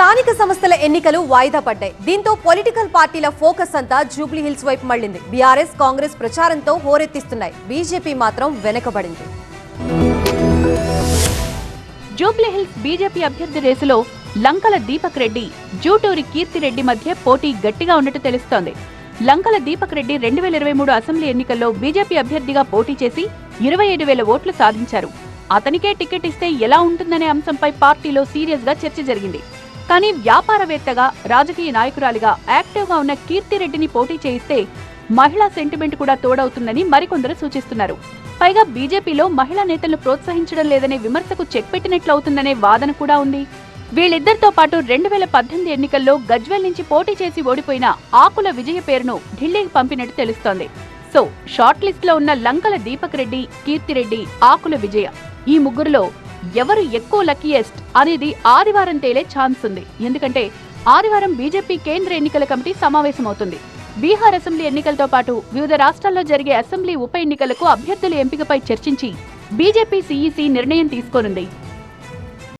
స్థానిక సంస్థల ఎన్నికలు వాయిదా పడ్డాయి. దీంతో పొలిటికల్ పార్టీల ఫోకస్ అంతా జూబ్లీ హిల్స్ వైపు మళ్లింది. బీఆర్ఎస్, కాంగ్రెస్ ప్రచారంతో హోరెత్తిస్తున్నాయి. బీజేపీ మాత్రం వెనకబడింది. జూబ్లీ హిల్స్ బీజేపీ అభ్యర్థి రేసులో లంకల దీపక్ రెడ్డి, జూటూరి కీర్తిరెడ్డి మధ్య పోటీ గట్టిగా ఉన్నట్టు తెలుస్తోంది. లంకల దీపక్ రెడ్డి 2023 అసెంబ్లీ ఎన్నికల్లో బీజేపీ అభ్యర్థిగా పోటీ చేసి 27,000 ఓట్లు సాధించారు. అతనికే టికెట్ ఇస్తే ఎలా ఉంటుందనే అంశంపై పార్టీలో సీరియస్ గా చర్చ జరిగింది. కానీ వ్యాపారవేత్తగా, రాజకీయ నాయకురాలిగా యాక్టివ్గా ఉన్న కీర్తిరెడ్డిని పోటీ చేయిస్తే మహిళా సెంటిమెంట్ కూడా తోడవుతుందని మరికొందరు సూచిస్తున్నారు. పైగా బీజేపీలో మహిళా నేతలను ప్రోత్సహించడం లేదనే విమర్శకు చెక్ పెట్టినట్లవుతుందనే వాదన కూడా ఉంది. వీళ్ళిద్దరితో పాటు 2018 ఎన్నికల్లో గజ్వేల్ నుంచి పోటీ చేసి ఓడిపోయిన ఆకుల విజయ పేరును ఢిల్లీకి పంపినట్టు తెలుస్తోంది. సో షార్ట్ లిస్ట్ లో ఉన్న లంకల దీపక్ రెడ్డి, కీర్తిరెడ్డి, ఆకుల విజయ ఈ ముగ్గురులో ఎవరు ఎక్కువ లక్కీయెస్ట్ అనేది ఆదివారం తేలే ఛాన్స్ ఉంది. ఎందుకంటే ఆదివారం బీజేపీ కేంద్ర ఎన్నికల కమిటీ సమావేశమవుతుంది. బీహార్ అసెంబ్లీ ఎన్నికలతో పాటు వివిధ రాష్ట్రాల్లో జరిగే అసెంబ్లీ ఉప ఎన్నికలకు అభ్యర్థుల ఎంపికపై చర్చించి బీజేపీ సీఈసీ నిర్ణయం తీసుకోనుంది.